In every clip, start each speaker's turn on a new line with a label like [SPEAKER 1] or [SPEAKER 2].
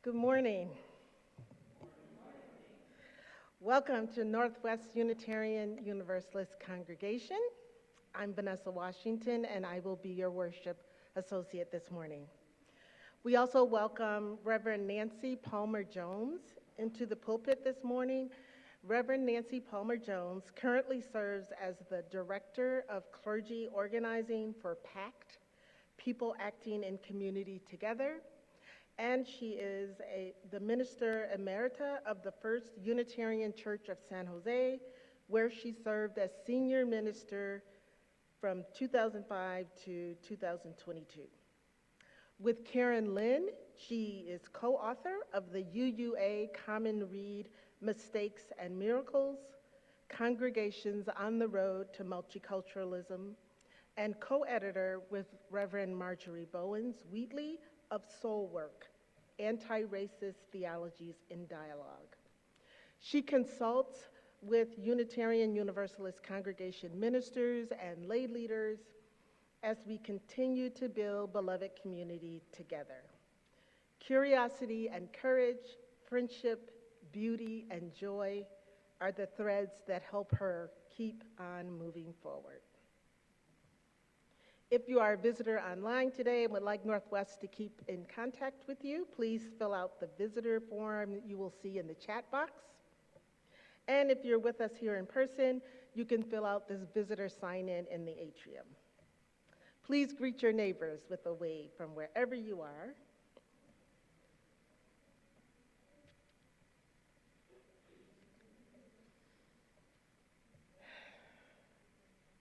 [SPEAKER 1] Good morning. Welcome to Northwest Unitarian Universalist Congregation. I'm Vanessa Washington, and I will be your Worship Associate this morning. We also welcome Reverend Nancy Palmer-Jones into the pulpit this morning. Reverend Nancy Palmer-Jones currently serves as the Director of Clergy Organizing for PACT, People Acting in Community Together, and she is the Minister Emerita of the First Unitarian Church of San Jose, where she served as Senior Minister from 2005 to 2022. With Karen Lynn, she is co-author of the UUA Common Read Mistakes and Miracles, Congregations on the Road to Multiculturalism, and co-editor with Reverend Marjorie Bowens-Wheatley of Soul Work, Anti-Racist Theologies in Dialogue. She consults with Unitarian Universalist congregation ministers and lay leaders as we continue to build beloved community together. Curiosity and courage, friendship, beauty, and joy are the threads that help her keep on moving forward. If you are a visitor online today and would like Northwest to keep in contact with you, please fill out the visitor form you will see in the chat box. And if you're with us here in person, you can fill out this visitor sign-in in the atrium. Please greet your neighbors with a wave from wherever you are.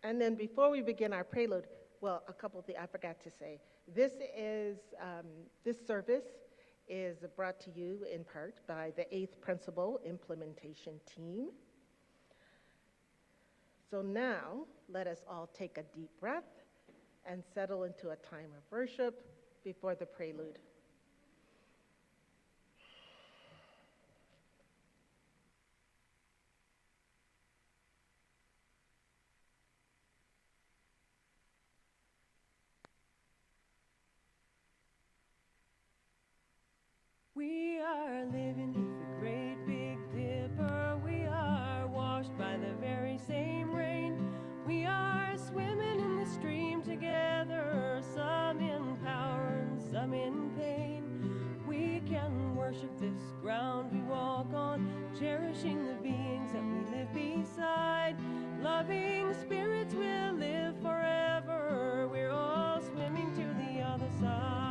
[SPEAKER 1] And then before we begin our prelude, well, a couple of things I forgot to say. This service is brought to you in part by the 8th Principle Implementation Team. So now, let us all take a deep breath and settle into a time of worship before the prelude.
[SPEAKER 2] We are living beneath the great big dipper. We are washed by the very same rain. We are swimming in the stream together, some in power and some in pain. We can worship this ground we walk on, cherishing the beings that we live beside. Loving spirits will live forever. We're all swimming to the other side.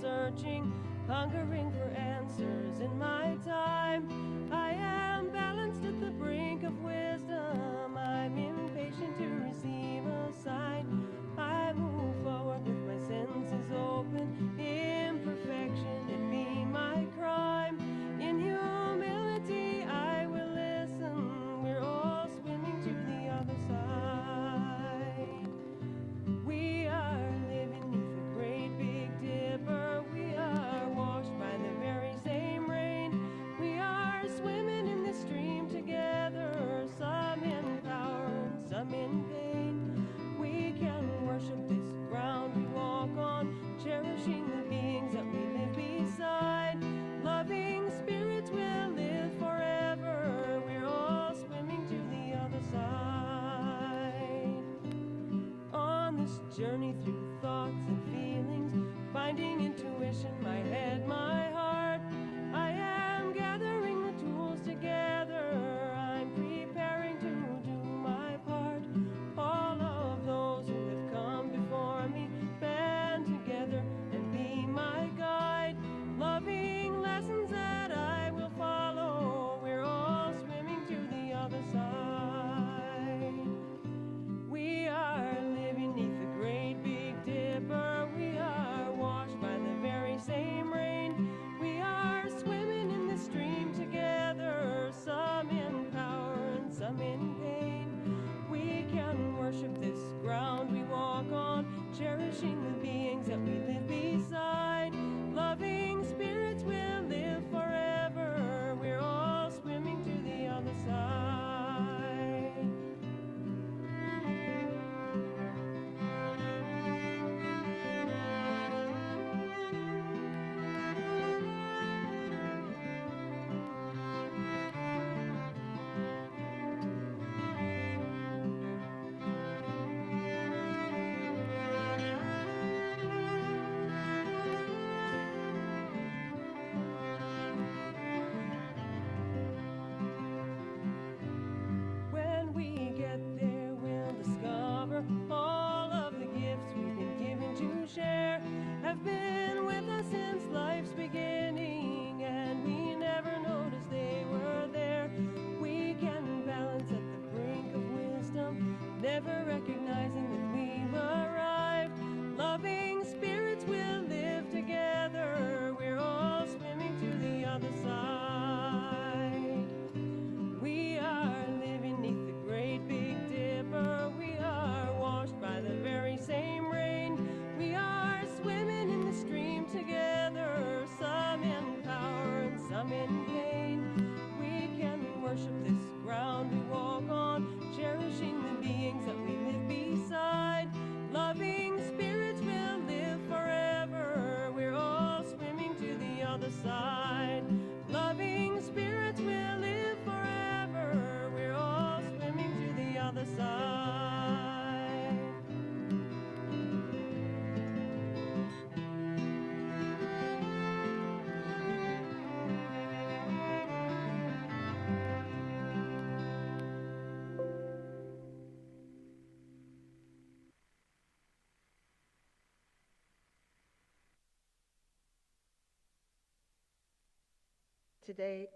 [SPEAKER 2] Searching, hungering for answers in my time. I am balanced at the brink of wisdom. I'm impatient to receive a sign. I move forward with my senses open. Imperfection, it be my crime. In humility, I will listen. We're all swimming to the other side. We are living beneath the great big dipper. We are washed by the very same rain. We are swimming in the stream together, some in power and some in pain. We can worship this ground we walk on, cherishing the beings that we live beside. Loving spirits will live forever. We're all swimming to the other side. On this journey through thoughts and feelings, finding intuition, my head, my heart, I am gathering the tools together. I'm preparing to do my part. All of those who have come before me band together and be my guide. Loving lessons that I will follow. We're all swimming to the other side. We are living beneath the great big dipper. We are washed by the very same rain. worship this ground we walk on, cherishing the beings that we live beside. Loving spirits will live forever. We're all swimming to the other side. Loving spirits will live forever. We're all swimming to the other side.
[SPEAKER 1] Today,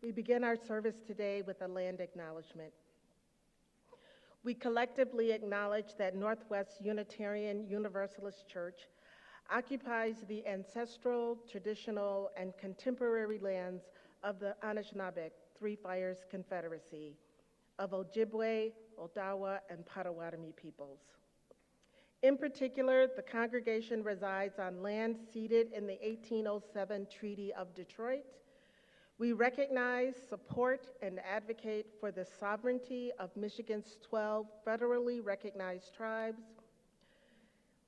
[SPEAKER 1] we begin our service today with a land acknowledgement. We collectively acknowledge that Northwest Unitarian Universalist Church occupies the ancestral, traditional, and contemporary lands of the Anishinaabe Three Fires Confederacy of Ojibwe, Odawa, and Potawatomi peoples. In particular, the congregation resides on land ceded in the 1807 Treaty of Detroit. We recognize, support, and advocate for the sovereignty of Michigan's 12 federally recognized tribes,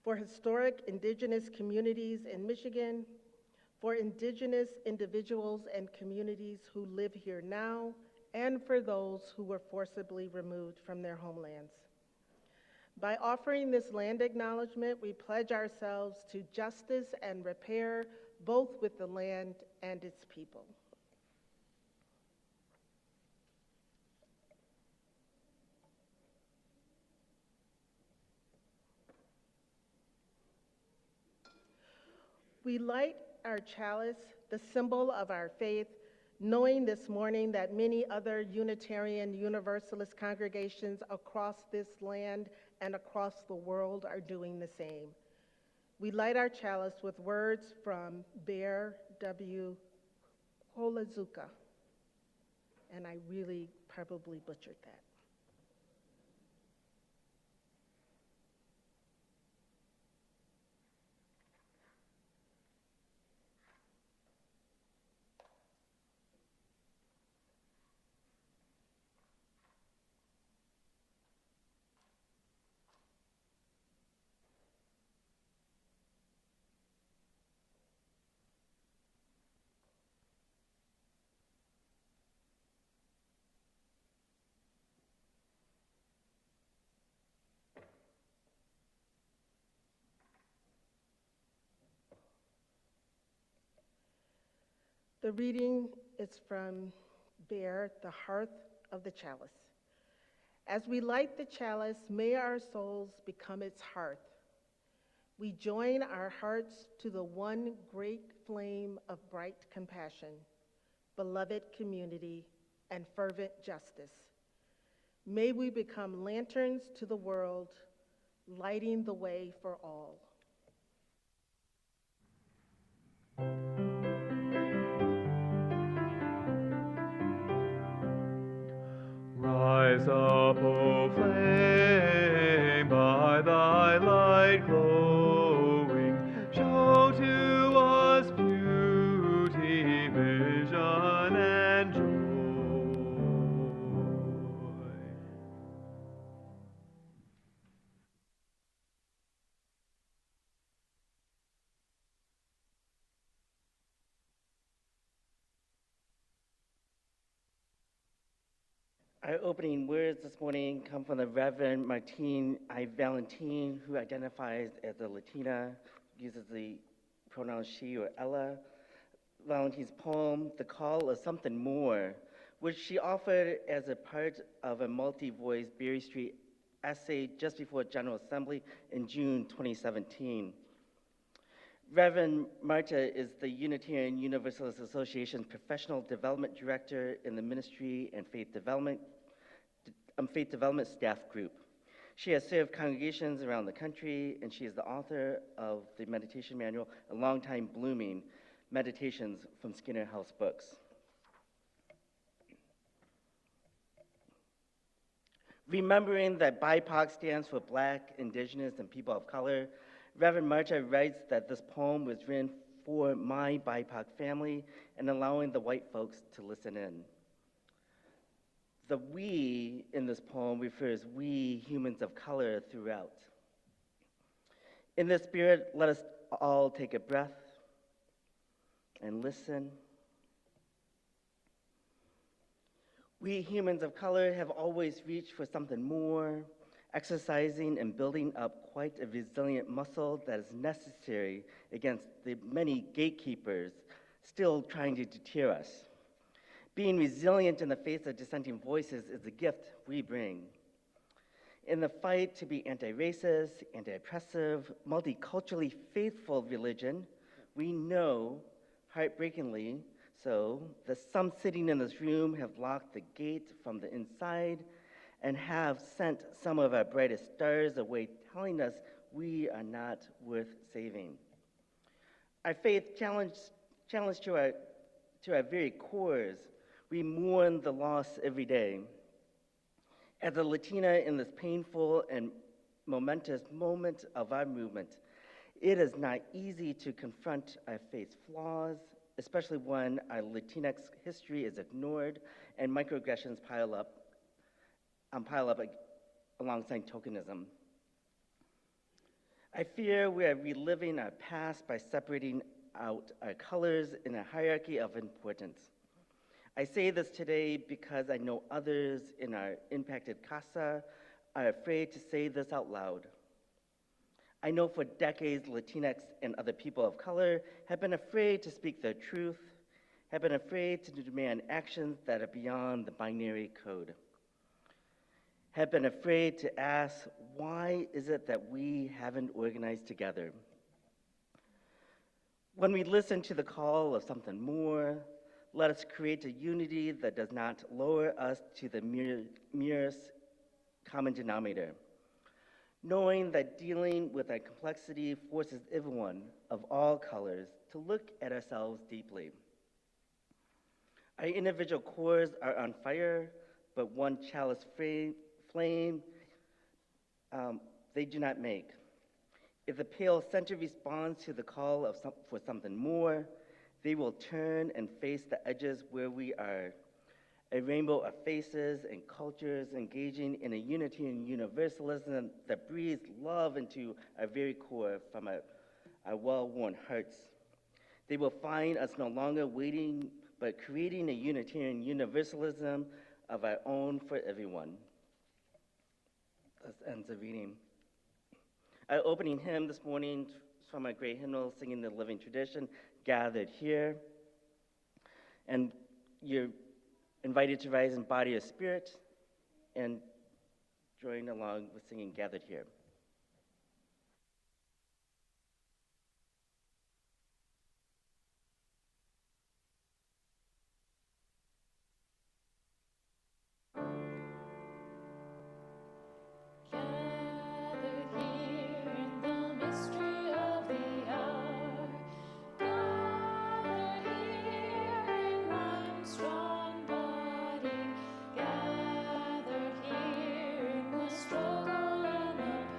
[SPEAKER 1] for historic indigenous communities in Michigan, for indigenous individuals and communities who live here now, and for those who were forcibly removed from their homelands. By offering this land acknowledgement, we pledge ourselves to justice and repair, both with the land and its people. We light our chalice, the symbol of our faith, knowing this morning that many other Unitarian Universalist congregations across this land and across the world are doing the same. We light our chalice with words from Bear W. Holazuka, and I really probably butchered that. The reading is from Bear, the Hearth of the Chalice. As we light the chalice, may our souls become its hearth. We join our hearts to the one great flame of bright compassion, beloved community, and fervent justice. May we become lanterns to the world, lighting the way for all.
[SPEAKER 3] Rise up, O flame, by thy light glowing, show to us beauty, vision, and joy.
[SPEAKER 4] Our opening words this morning come from the Reverend Martine I. Valentin, who identifies as a Latina, uses the pronouns she or Ella. Valentin's poem, The Call of Something More, which she offered as a part of a multi-voice Berry Street essay just before General Assembly in June 2017. Reverend Marta is the Unitarian Universalist Association's Professional Development Director in the Ministry and Faith Development Staff Group. She has served congregations around the country, and she is the author of the meditation manual, A Long Time Blooming, Meditations from Skinner House Books. Remembering that BIPOC stands for Black, Indigenous, and People of Color, Reverend Marta writes that this poem was written for my BIPOC family and allowing the white folks to listen in. The we in this poem refers we humans of color throughout. In this spirit, let us all take a breath and listen. We humans of color have always reached for something more, exercising and building up quite a resilient muscle that is necessary against the many gatekeepers still trying to deter us. Being resilient in the face of dissenting voices is a gift we bring. In the fight to be anti-racist, anti-oppressive, multiculturally faithful religion, we know, heartbreakingly so, that some sitting in this room have locked the gate from the inside and have sent some of our brightest stars away, telling us we are not worth saving. Our faith challenged to our very cores, we mourn the loss every day. As a Latina in this painful and momentous moment of our movement, it is not easy to confront our faith's flaws, especially when our Latinx history is ignored and microaggressions pile up alongside tokenism. I fear we are reliving our past by separating out our colors in a hierarchy of importance. I say this today because I know others in our impacted casa are afraid to say this out loud. I know for decades Latinx and other people of color have been afraid to speak their truth, have been afraid to demand actions that are beyond the binary code, have been afraid to ask, why is it that we haven't organized together? When we listen to the call of something more, let us create a unity that does not lower us to the merest common denominator, knowing that dealing with our complexity forces everyone of all colors to look at ourselves deeply. Our individual cores are on fire, but one chalice flame they do not make. If the pale center responds to the call for something more, they will turn and face the edges where we are, a rainbow of faces and cultures engaging in a Unitarian Universalism that breathes love into our very core from our well-worn hearts. They will find us no longer waiting, but creating a Unitarian Universalism of our own for everyone. This ends the reading. Our opening hymn this morning is from our great hymnal, Singing the Living Tradition, Gathered Here. And you're invited to rise in body or spirit and join along with singing Gathered Here.
[SPEAKER 5] Struggle and the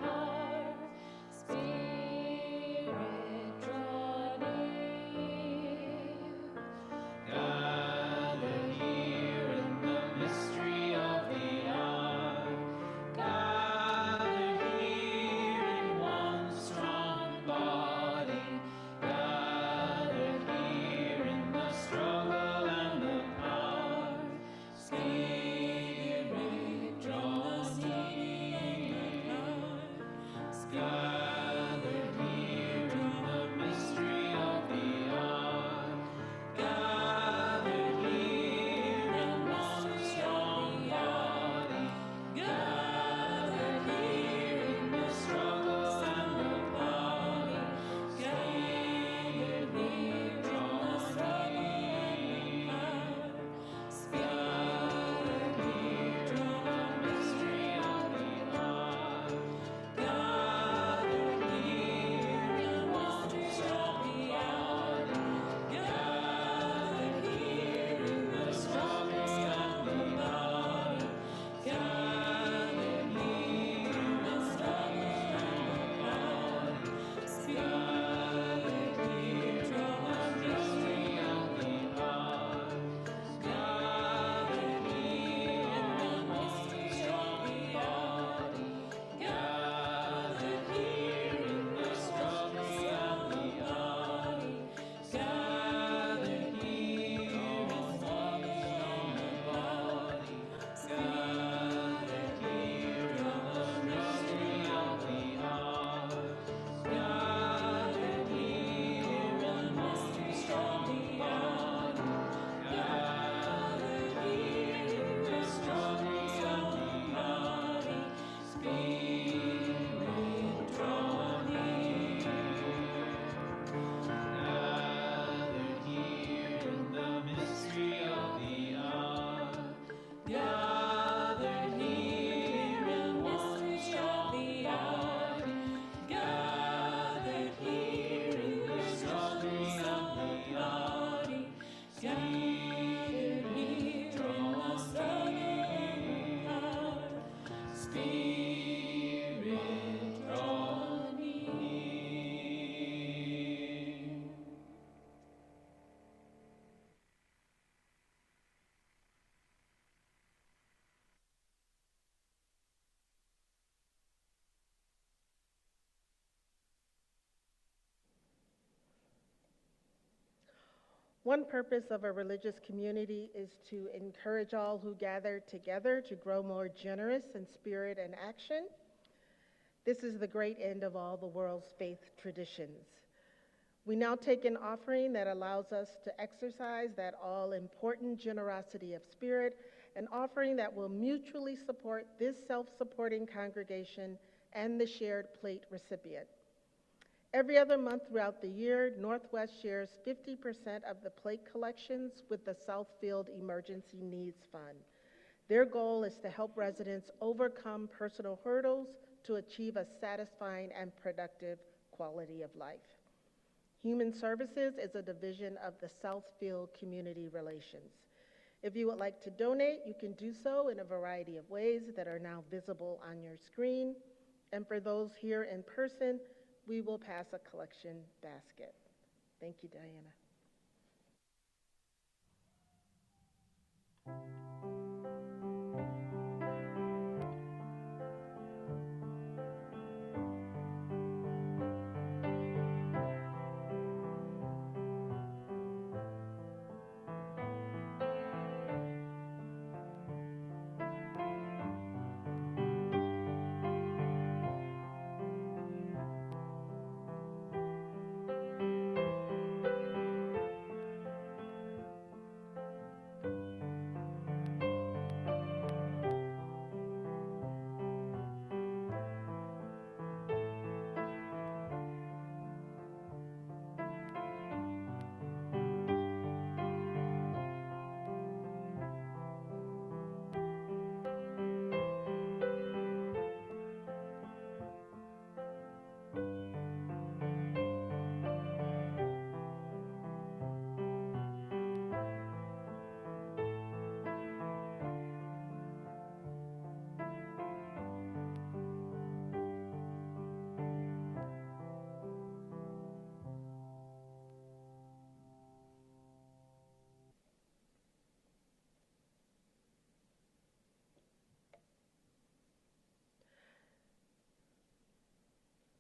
[SPEAKER 1] One purpose of a religious community is to encourage all who gather together to grow more generous in spirit and action. This is the great end of all the world's faith traditions. We now take an offering that allows us to exercise that all-important generosity of spirit, an offering that will mutually support this self-supporting congregation and the shared plate recipient. Every other month throughout the year, Northwest shares 50% of the plate collections with the Southfield Emergency Needs Fund. Their goal is to help residents overcome personal hurdles to achieve a satisfying and productive quality of life. Human Services is a division of the Southfield Community Relations. If you would like to donate, you can do so in a variety of ways that are now visible on your screen. And for those here in person, we will pass a collection basket. Thank you, Diana.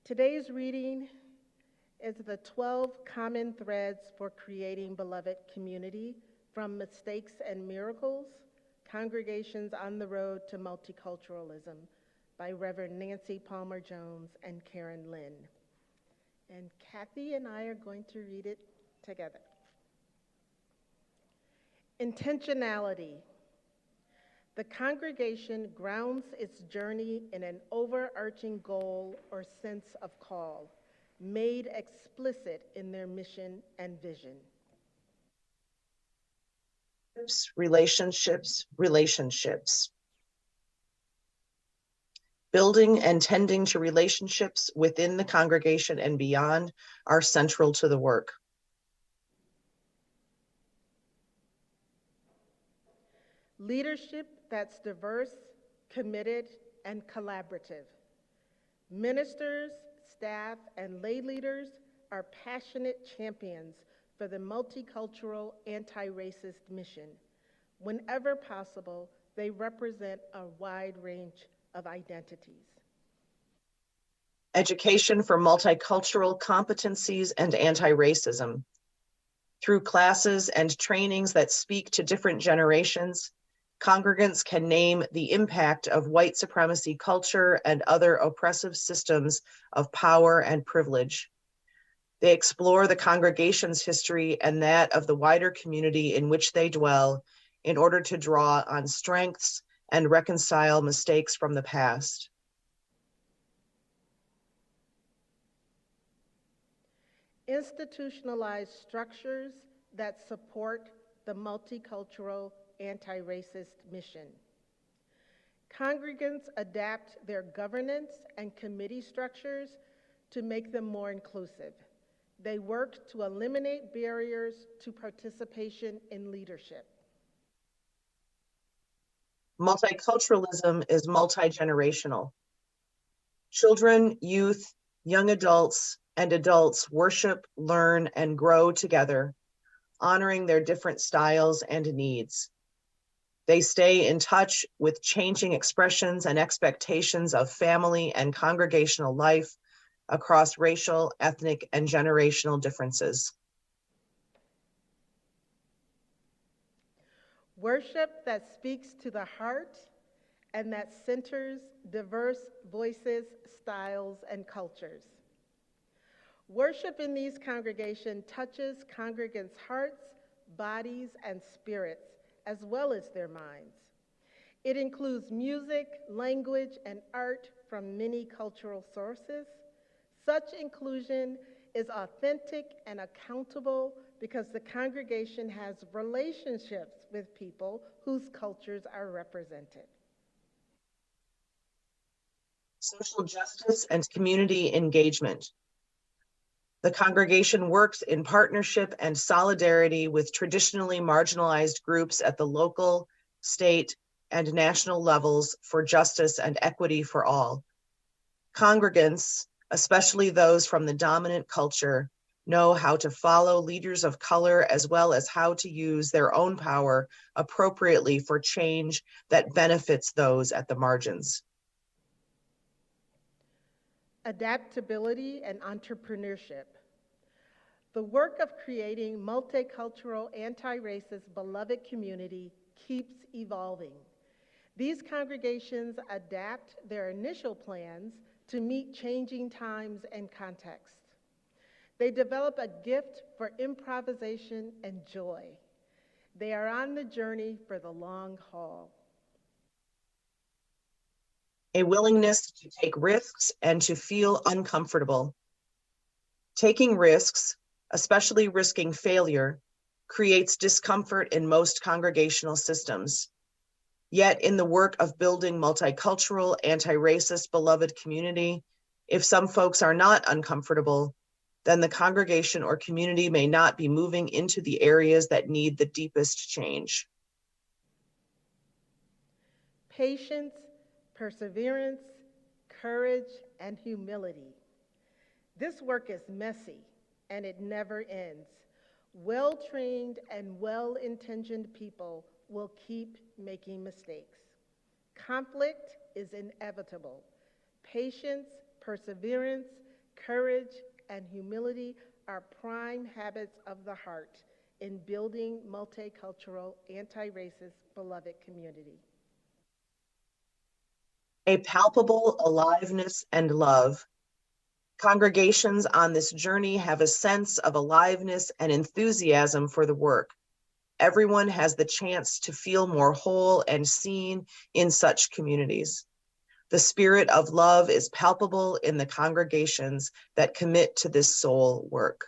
[SPEAKER 1] Today's reading is the 12 Common Threads for Creating Beloved Community from Mistakes and Miracles, Congregations on the Road to Multiculturalism by Reverend Nancy Palmer Jones and Karen Lynn. And Kathy and I are going to read it together. Intentionality. The congregation grounds its journey in an overarching goal or sense of call, made explicit in their mission and vision.
[SPEAKER 5] Relationships. Building and tending to relationships within the congregation and beyond are central to the work.
[SPEAKER 1] Leadership that's diverse, committed, and collaborative. Ministers, staff, and lay leaders are passionate champions for the multicultural, anti-racist mission. Whenever possible, they represent a wide range of identities.
[SPEAKER 5] Education for multicultural competencies and anti-racism. Through classes and trainings that speak to different generations, congregants can name the impact of white supremacy culture and other oppressive systems of power and privilege. They explore the congregation's history and that of the wider community in which they dwell in order to draw on strengths and reconcile mistakes from the past.
[SPEAKER 1] Institutionalized structures that support the multicultural, anti-racist mission. Congregants adapt their governance and committee structures to make them more inclusive. They work to eliminate barriers to participation in leadership.
[SPEAKER 5] Multiculturalism is multi-generational. Children, youth, young adults, and adults worship, learn, and grow together, honoring their different styles and needs. They stay in touch with changing expressions and expectations of family and congregational life across racial, ethnic, and generational differences.
[SPEAKER 1] Worship that speaks to the heart and that centers diverse voices, styles, and cultures. Worship in these congregations touches congregants' hearts, bodies, and spirits, as well as their minds. It includes music, language, and art from many cultural sources. Such inclusion is authentic and accountable because the congregation has relationships with people whose cultures are represented.
[SPEAKER 5] Social justice and community engagement. The congregation works in partnership and solidarity with traditionally marginalized groups at the local, state, and national levels for justice and equity for all. Congregants, especially those from the dominant culture, know how to follow leaders of color as well as how to use their own power appropriately for change that benefits those at the margins.
[SPEAKER 1] Adaptability and entrepreneurship. The work of creating multicultural, anti-racist, beloved community keeps evolving. These congregations adapt their initial plans to meet changing times and contexts. They develop a gift for improvisation and joy. They are on the journey for the long haul.
[SPEAKER 5] A willingness to take risks and to feel uncomfortable. Taking risks, especially risking failure, creates discomfort in most congregational systems. Yet in the work of building multicultural, anti-racist, beloved community, if some folks are not uncomfortable, then the congregation or community may not be moving into the areas that need the deepest change.
[SPEAKER 1] Patience, perseverance, courage, and humility. This work is messy, and it never ends. Well-trained and well-intentioned people will keep making mistakes. Conflict is inevitable. Patience, perseverance, courage, and humility are prime habits of the heart in building multicultural, anti-racist, beloved community.
[SPEAKER 5] A palpable aliveness and love. Congregations on this journey have a sense of aliveness and enthusiasm for the work. Everyone has the chance to feel more whole and seen in such communities. The spirit of love is palpable in the congregations that commit to this soul work.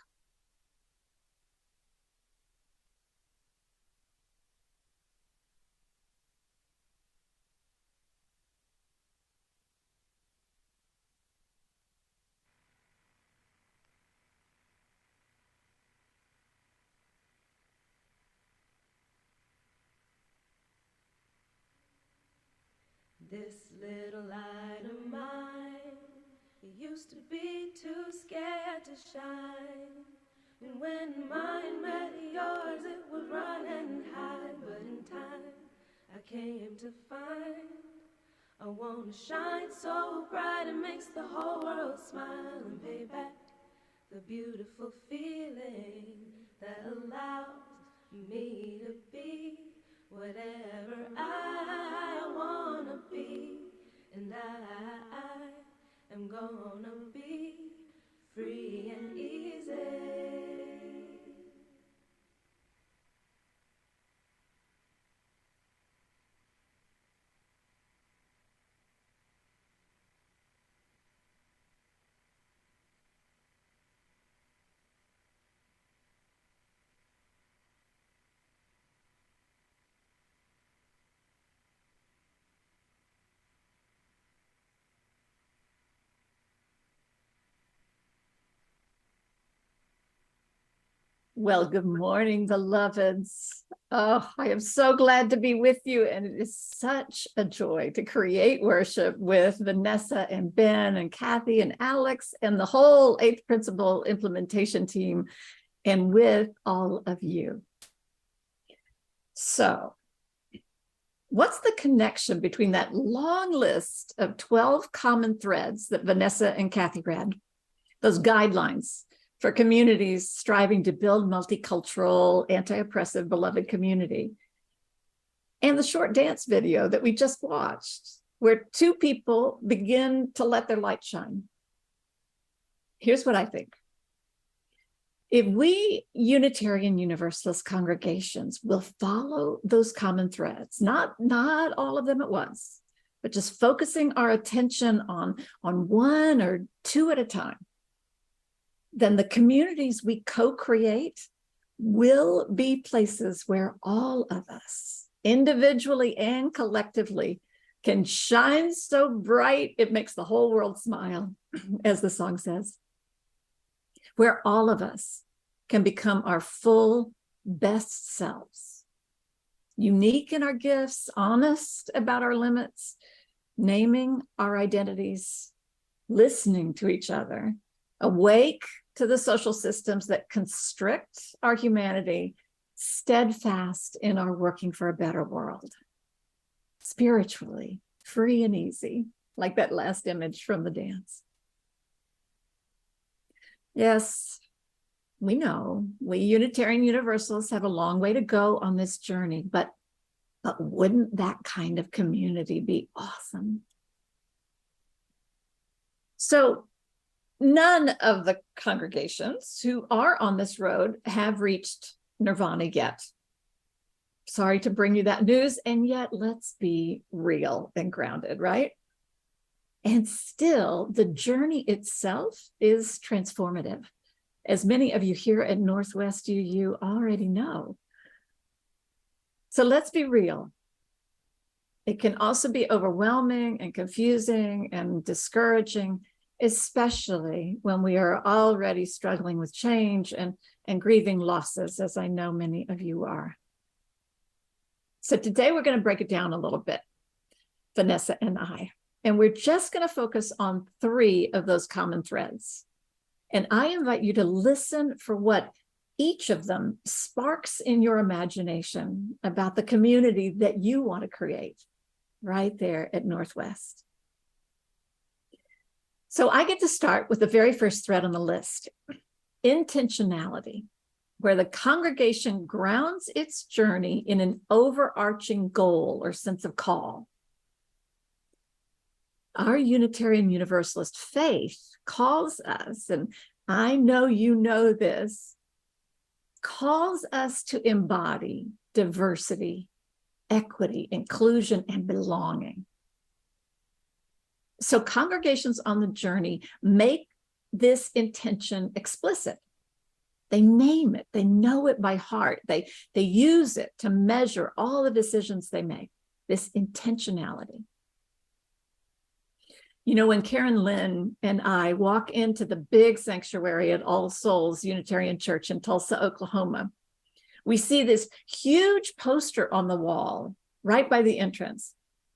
[SPEAKER 2] This little light of mine, it used to be too scared to shine. And when mine met yours, it would run and hide. But in time, I came to find I want to shine so bright it makes the whole world smile and pay back the beautiful feeling that allows me to be whatever I want to be. And I am gonna be free and easy.
[SPEAKER 6] Well, good morning, beloveds. Oh, I am so glad to be with you, and it is such a joy to create worship with Vanessa and Ben and Kathy and Alex and the whole Eighth Principle implementation team, and with all of you. So, what's the connection between that long list of 12 common threads that Vanessa and Kathy read, those guidelines for communities striving to build multicultural, anti-oppressive, beloved community, and the short dance video that we just watched, where two people begin to let their light shine. Here's what I think. If we Unitarian Universalist congregations will follow those common threads, not all of them at once, but just focusing our attention on one or two at a time, then the communities we co-create will be places where all of us, individually and collectively, can shine so bright it makes the whole world smile, as the song says, where all of us can become our full best selves, unique in our gifts, honest about our limits, naming our identities, listening to each other, awake to the social systems that constrict our humanity, steadfast in our working for a better world, spiritually, free and easy, like that last image from the dance. Yes, we know we Unitarian Universalists have a long way to go on this journey, but wouldn't that kind of community be awesome? So none of the congregations who are on this road have reached nirvana yet. Sorry to bring you that news, and yet let's be real and grounded, right? And still, the journey itself is transformative. As many of you here at Northwest UU already know. So let's be real. It can also be overwhelming and confusing and discouraging, especially when we are already struggling with change and grieving losses, as I know many of you are. So today we're going to break it down a little bit, Vanessa and I, and we're just going to focus on 3 of those common threads. And I invite you to listen for what each of them sparks in your imagination about the community that you want to create right there at Northwest. So I get to start with the very first thread on the list, intentionality, where the congregation grounds its journey in an overarching goal or sense of call. Our Unitarian Universalist faith calls us, and I know you know this, calls us to embody diversity, equity, inclusion, and belonging. So congregations on the journey make this intention explicit. They name it, they know it by heart, they use it to measure all the decisions they make, this intentionality. You know, when Karen Lynn and I walk into the big sanctuary at All Souls Unitarian Church in Tulsa, Oklahoma, we see this huge poster on the wall right by the entrance.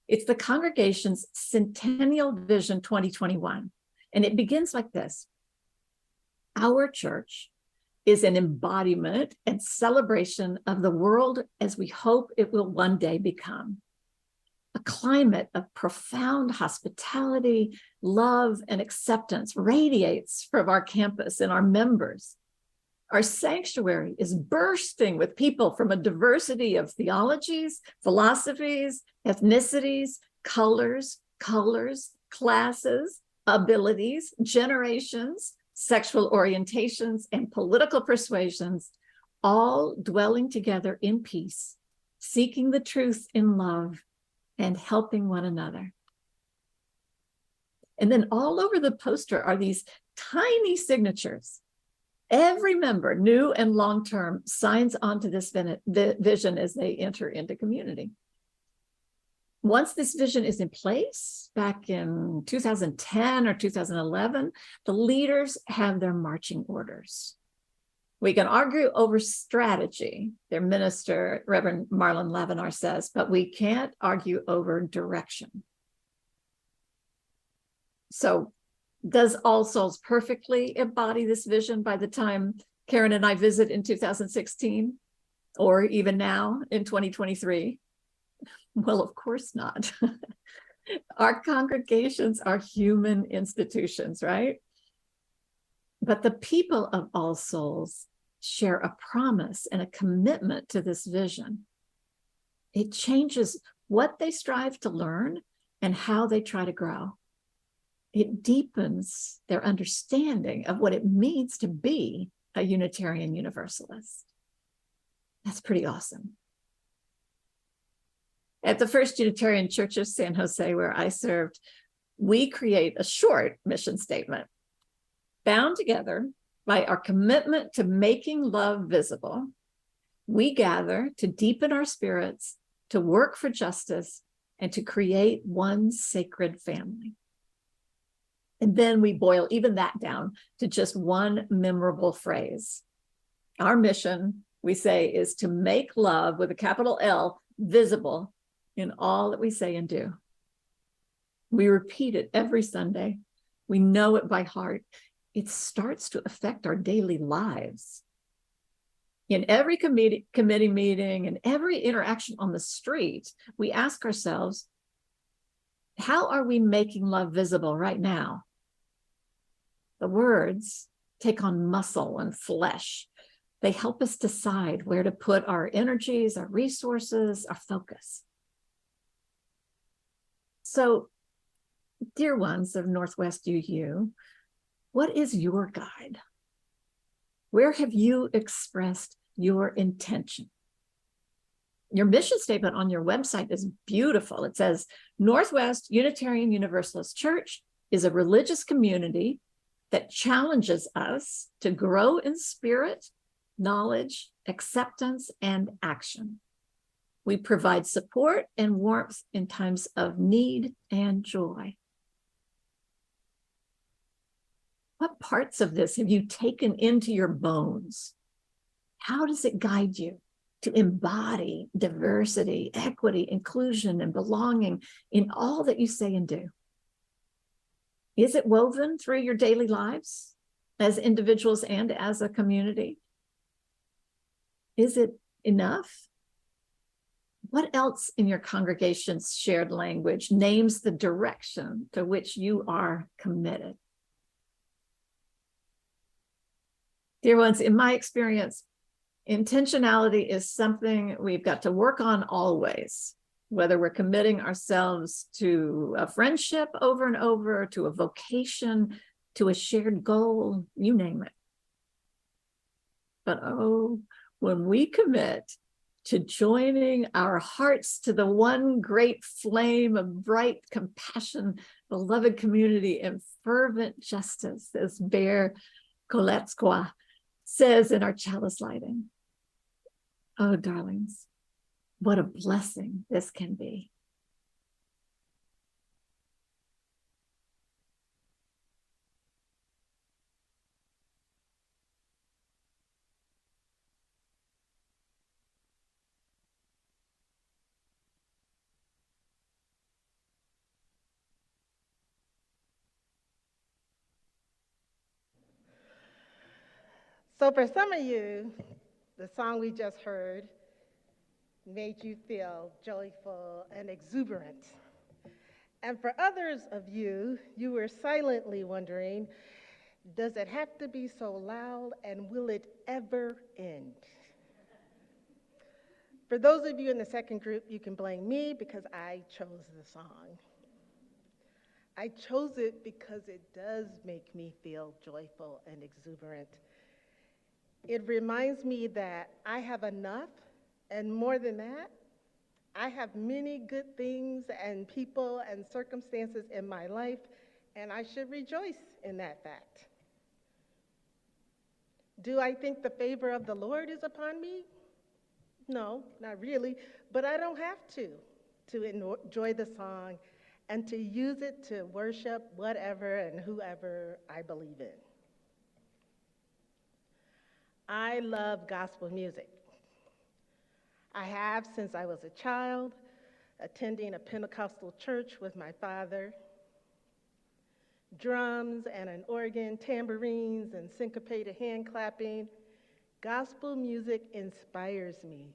[SPEAKER 6] It's the congregation's Centennial Vision 2021, and it begins like this. Our church is an embodiment and celebration of the world as we hope it will one day become. A climate of profound hospitality, love, and acceptance radiates from our campus and our members. Our sanctuary is bursting with people from a diversity of theologies, philosophies, ethnicities, colors, classes, abilities, generations, sexual orientations, and political persuasions, all dwelling together in peace, seeking the truth in love, and helping one another. And then all over the poster are these tiny signatures. Every member, new and long-term, signs onto this vision as they enter into community. Once this vision is in place, back in 2010 or 2011, the leaders have their marching orders. We can argue over strategy, their minister, Reverend Marlon Lavenar says, but we can't argue over direction. So does All Souls perfectly embody this vision by the time Karen and I visit in 2016, or even now in 2023? Well, of course not. Our congregations are human institutions, right? But the people of All Souls share a promise and a commitment to this vision. It changes what they strive to learn and how they try to grow. It deepens their understanding of what it means to be a Unitarian Universalist. That's pretty awesome. At the First Unitarian Church of San Jose, where I served, we create a short mission statement bound together by our commitment to making love visible. We gather to deepen our spirits, to work for justice, and to create one sacred family. And then we boil even that down to just one memorable phrase. Our mission, we say, is to make love with a capital L visible in all that we say and do. We repeat it every Sunday. We know it by heart. It starts to affect our daily lives. In every committee meeting and every interaction on the street, we ask ourselves, how are we making love visible right now? The words take on muscle and flesh. They help us decide where to put our energies, our resources, our focus. So, dear ones of Northwest UU, what is your guide? Where have you expressed your intention? Your mission statement on your website is beautiful. It says, Northwest Unitarian Universalist Church is a religious community that challenges us to grow in spirit, knowledge, acceptance, and action. We provide support and warmth in times of need and joy. What parts of this have you taken into your bones? How does it guide you to embody diversity, equity, inclusion, and belonging in all that you say and do? Is it woven through your daily lives as individuals and as a community? Is it enough? What else in your congregation's shared language names the direction to which you are committed? Dear ones, in my experience, intentionality is something we've got to work on always, whether we're committing ourselves to a friendship over and over, to a vocation, to a shared goal, you name it. But oh, when we commit to joining our hearts to the one great flame of bright compassion, beloved community, and fervent justice, as Bear Koletskwa says in our chalice lighting. Oh, darlings, what a blessing this can be.
[SPEAKER 1] So for some of you, the song we just heard made you feel joyful and exuberant. And for others of you, you were silently wondering, does it have to be so loud, and will it ever end? For those of you in the second group, you can blame me because I chose the song. I chose it because it does make me feel joyful and exuberant. It reminds me that I have enough, and more than that, I have many good things and people and circumstances in my life, and I should rejoice in that fact. Do I think the favor of the Lord is upon me? No, not really, but I don't have to enjoy the song and to use it to worship whatever and whoever I believe in. I love gospel music. I have since I was a child, attending a Pentecostal church with my father. Drums and an organ, tambourines and syncopated hand clapping. Gospel music inspires me.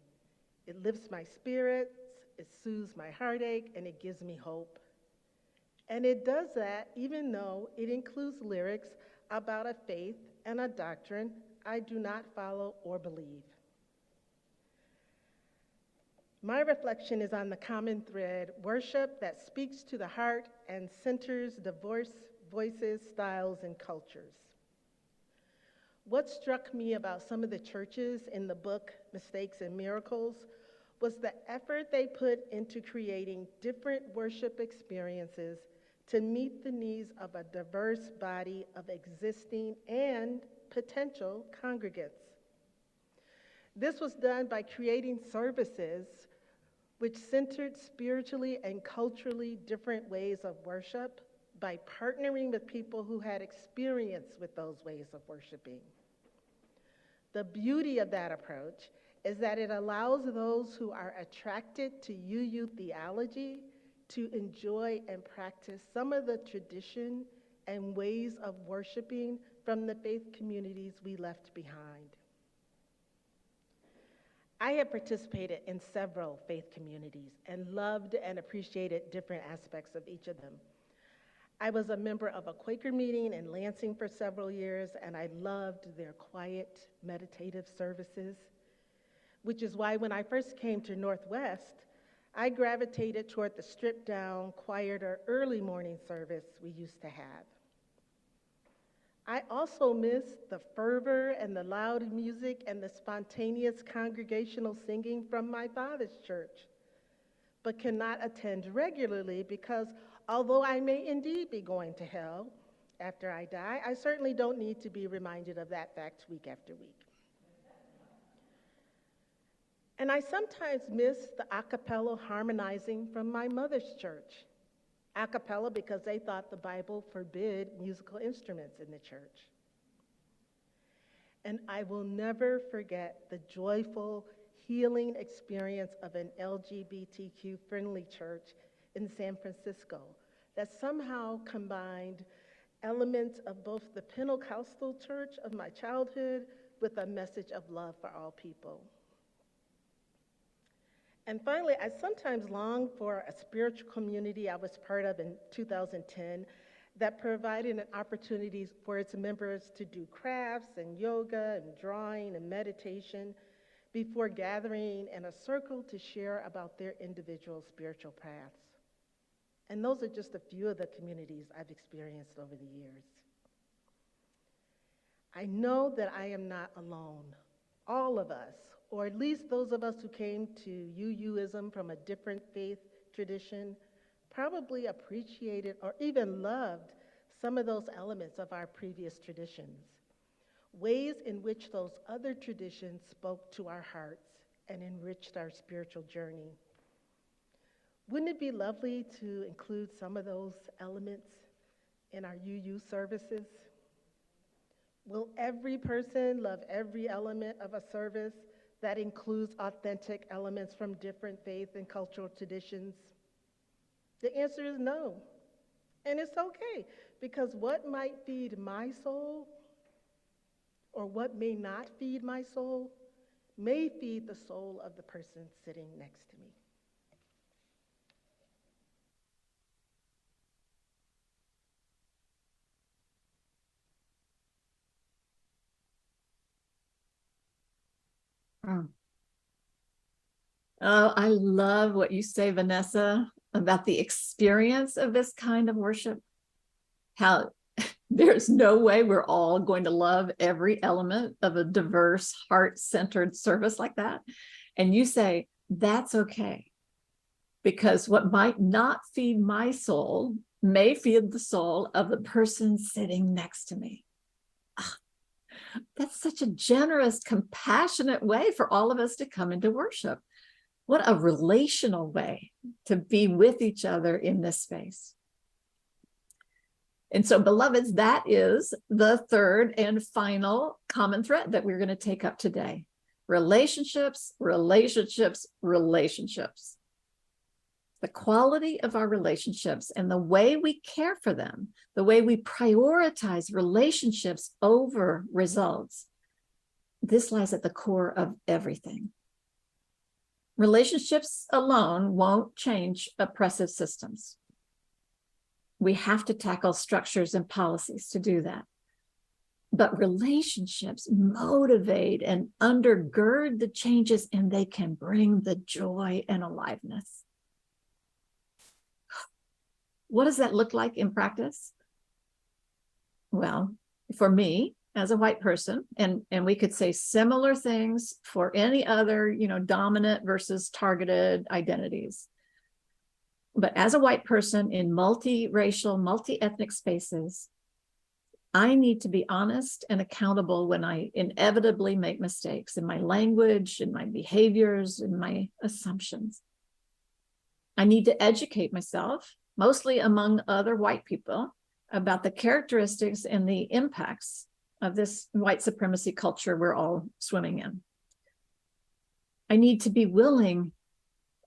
[SPEAKER 1] It lifts my spirits, it soothes my heartache, and it gives me hope. And it does that even though it includes lyrics about a faith and a doctrine I do not follow or believe. My reflection is on the common thread, worship that speaks to the heart and centers diverse voices, styles, and cultures. What struck me about some of the churches in the book, Mistakes and Miracles, was the effort they put into creating different worship experiences to meet the needs of a diverse body of existing and potential congregants. This was done by creating services which centered spiritually and culturally different ways of worship by partnering with people who had experience with those ways of worshiping. The beauty of that approach is that it allows those who are attracted to UU theology to enjoy and practice some of the tradition and ways of worshiping from the faith communities we left behind. I have participated in several faith communities and loved and appreciated different aspects of each of them. I was a member of a Quaker meeting in Lansing for several years, and I loved their quiet, meditative services, which is why when I first came to Northwest, I gravitated toward the stripped-down, quieter, early morning service we used to have. I also miss the fervor and the loud music and the spontaneous congregational singing from my father's church, but cannot attend regularly because although I may indeed be going to hell after I die, I certainly don't need to be reminded of that fact week after week. And I sometimes miss the a cappella harmonizing from my mother's church. A cappella because they thought the Bible forbid musical instruments in the church. And I will never forget the joyful, healing experience of an LGBTQ-friendly church in San Francisco that somehow combined elements of both the Pentecostal church of my childhood with a message of love for all people. And finally, I sometimes long for a spiritual community I was part of in 2010 that provided an opportunity for its members to do crafts and yoga and drawing and meditation before gathering in a circle to share about their individual spiritual paths. And those are just a few of the communities I've experienced over the years. I know that I am not alone. All of us, or at least those of us who came to UUism from a different faith tradition, probably appreciated or even loved some of those elements of our previous traditions, ways in which those other traditions spoke to our hearts and enriched our spiritual journey. Wouldn't it be lovely to include some of those elements in our UU services? Will every person love every element of a service that includes authentic elements from different faith and cultural traditions? The answer is no. And it's okay, because what might feed my soul, or what may not feed my soul, may feed the soul of the person sitting next to me.
[SPEAKER 6] Oh, I love what you say, Vanessa, about the experience of this kind of worship. How there's no way we're all going to love every element of a diverse, heart-centered service like that. And you say, that's okay. Because what might not feed my soul may feed the soul of the person sitting next to me. That's such a generous, compassionate way for all of us to come into worship. What a relational way to be with each other in this space. And so, beloveds, that is the third and final common thread that we're going to take up today. Relationships, relationships, relationships. The quality of our relationships and the way we care for them, the way we prioritize relationships over results, this lies at the core of everything. Relationships alone won't change oppressive systems. We have to tackle structures and policies to do that. But relationships motivate and undergird the changes, and they can bring the joy and aliveness. What does that look like in practice? Well, for me, as a white person, and we could say similar things for any other, dominant versus targeted identities. But as a white person in multiracial, multi-ethnic spaces, I need to be honest and accountable when I inevitably make mistakes in my language, in my behaviors, in my assumptions. I need to educate myself, mostly among other white people, about the characteristics and the impacts of this white supremacy culture we're all swimming in. I need to be willing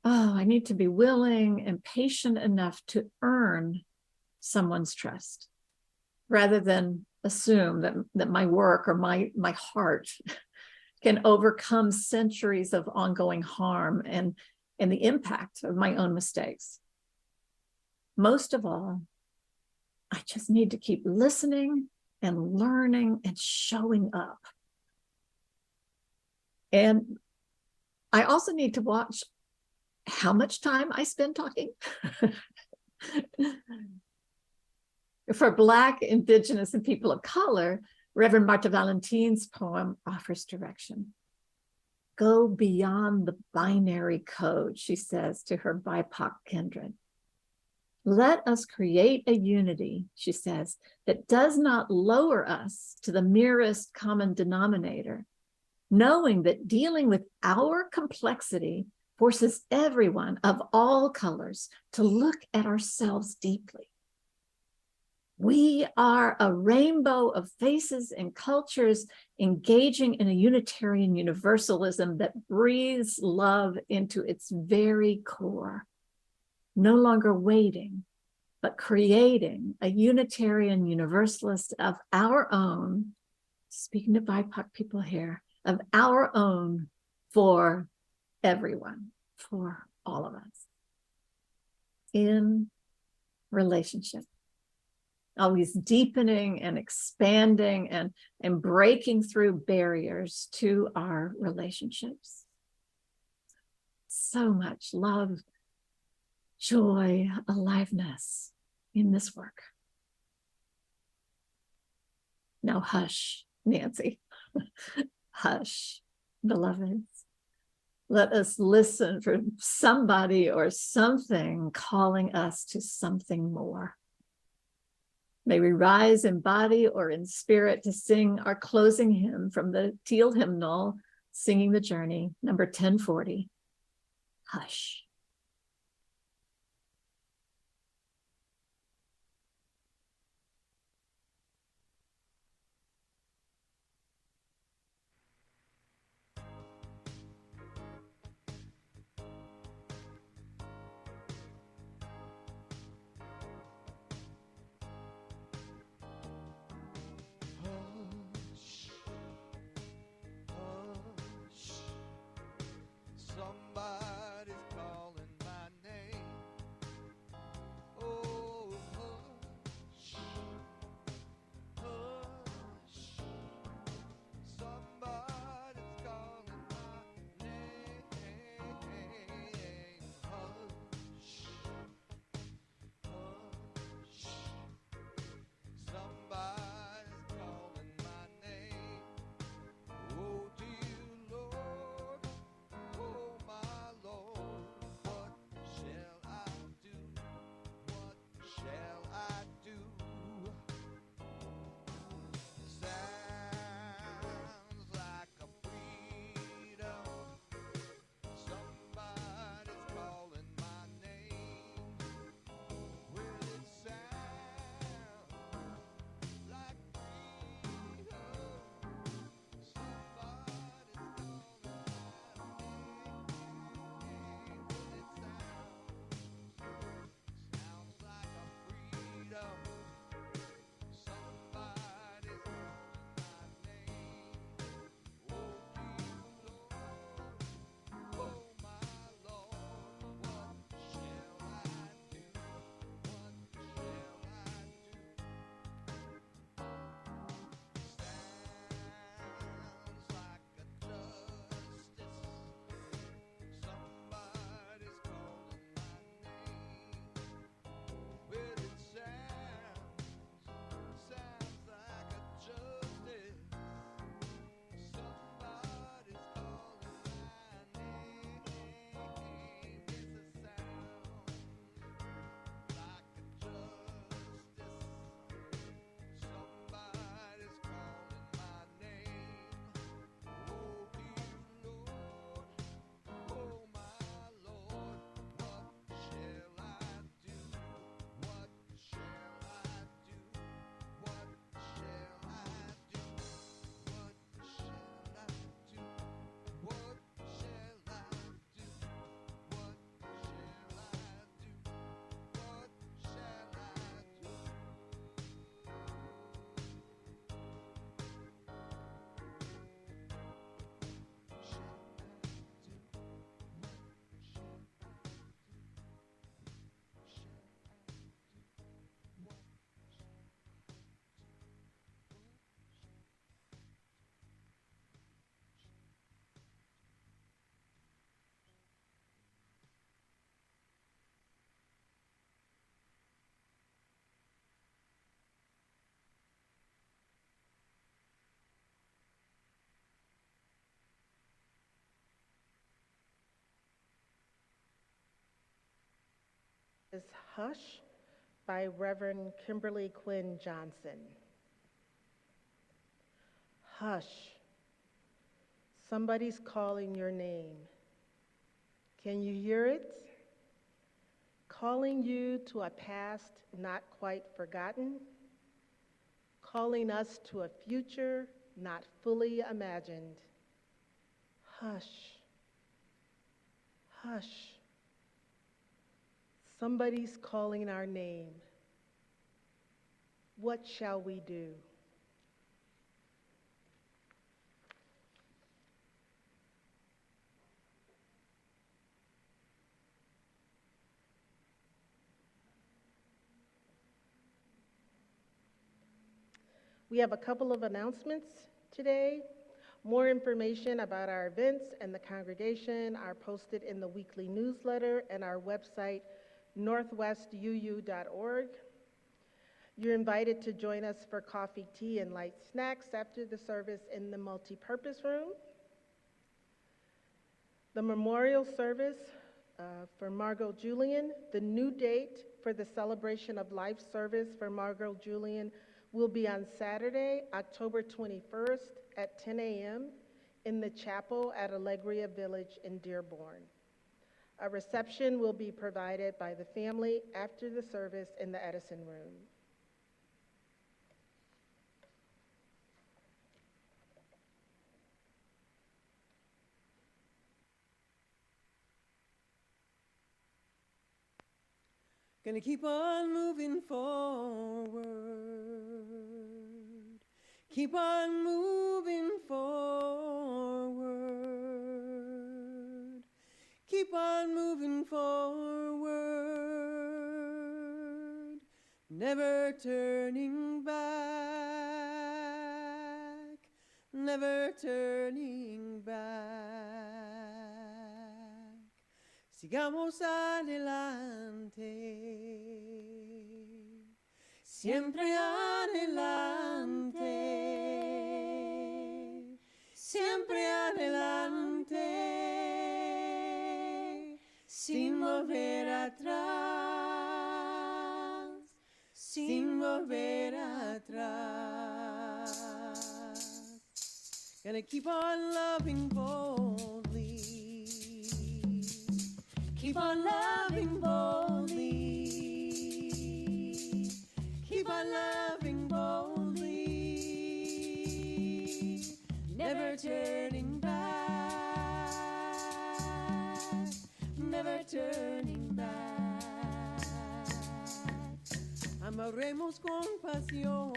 [SPEAKER 6] and patient enough to earn someone's trust, rather than assume that my work or my heart can overcome centuries of ongoing harm and the impact of my own mistakes. Most of all, I just need to keep listening and learning and showing up. And I also need to watch how much time I spend talking. For Black, Indigenous, and people of color, Reverend Marta Valentin's poem offers direction. Go beyond the binary code, she says to her BIPOC kindred. Let us create a unity, she says, that does not lower us to the merest common denominator, knowing that dealing with our complexity forces everyone of all colors to look at ourselves deeply. We are a rainbow of faces and cultures engaging in a Unitarian Universalism that breathes love into its very core, no longer waiting, but creating a Unitarian Universalist of our own, speaking to BIPOC people here, of our own for everyone, for all of us, in relationship. Always deepening and expanding and breaking through barriers to our relationships. So much love, joy, aliveness in this work. Now hush, Nancy. Hush, beloveds. Let us listen for somebody or something calling us to something more. May we rise in body or in spirit to sing our closing hymn from the Teal hymnal, Singing the Journey, number 1040, Hush.
[SPEAKER 7] Somebody's calling.
[SPEAKER 1] is Hush by Reverend Kimberly Quinn Johnson. Hush. Somebody's calling your name. Can you hear it? Calling you to a past not quite forgotten. Calling us to a future not fully imagined. Hush. Hush. Somebody's calling our name. What shall we do? We have a couple of announcements today. More information about our events and the congregation are posted in the weekly newsletter and our website, northwestuu.org. You're invited to join us for coffee, tea, and light snacks after the service in the multipurpose room. The memorial service for Margot Julian, the new date for the celebration of life service for Margot Julian will be on Saturday, October 21st at 10 a.m. in the chapel at Allegria Village in Dearborn. A reception will be provided by the family after the service in the Edison Room.
[SPEAKER 2] Gonna keep on moving forward. Keep on moving forward. Keep on moving forward. Never turning back. Never turning back. Sigamos adelante, siempre adelante, siempre adelante, sin volver atrás, sin volver atrás. Gonna keep on loving boldly. Keep on loving boldly. Keep on loving boldly. Never turning back. Never turning back. Amaremos con pasión.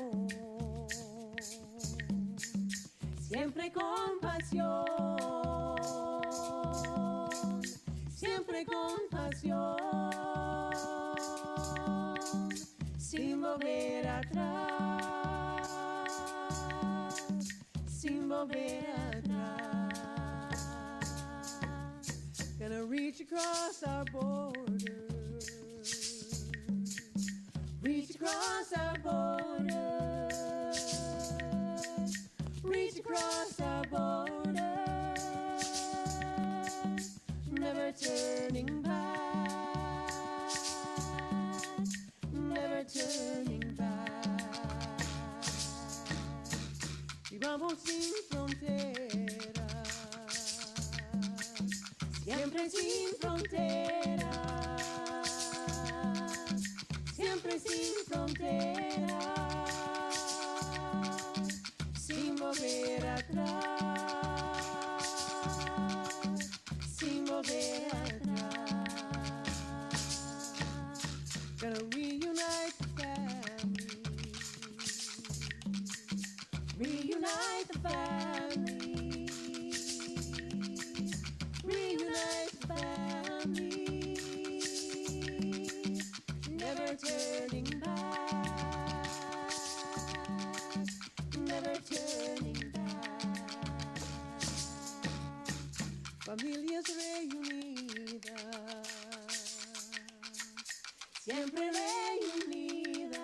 [SPEAKER 2] Siempre con pasión. Siempre con pasión, sin volver atrás, sin volver atrás. Gonna reach across our borders, reach across our borders, reach across our borders. Never turning back, never turning back. Y vamos sin fronteras, siempre sin fronteras, siempre sin fronteras, sin volver atrás. Gonna reunite the family, reunite the family, reunite the family, never turning back, never turning back. Familias reunidas, siempre reunidas,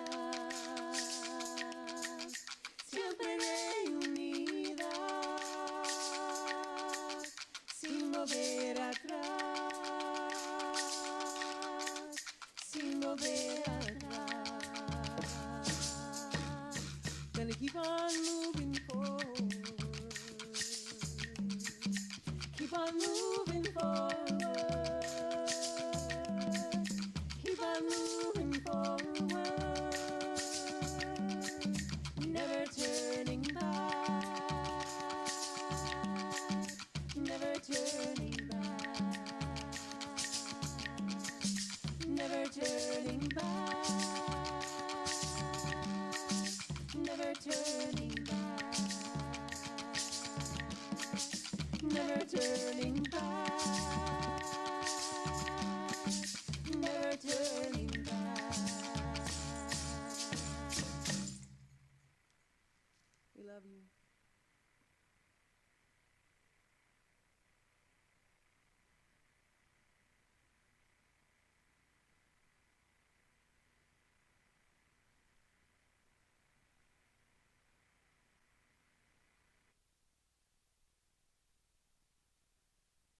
[SPEAKER 2] siempre reunidas, sin volver atrás, sin keep on moving forward. Keep on moving forward. Keep on moving forward. Never turning back. Never turning back. Never turning back. Never turning back. Never turning back. Never turning back. We love you.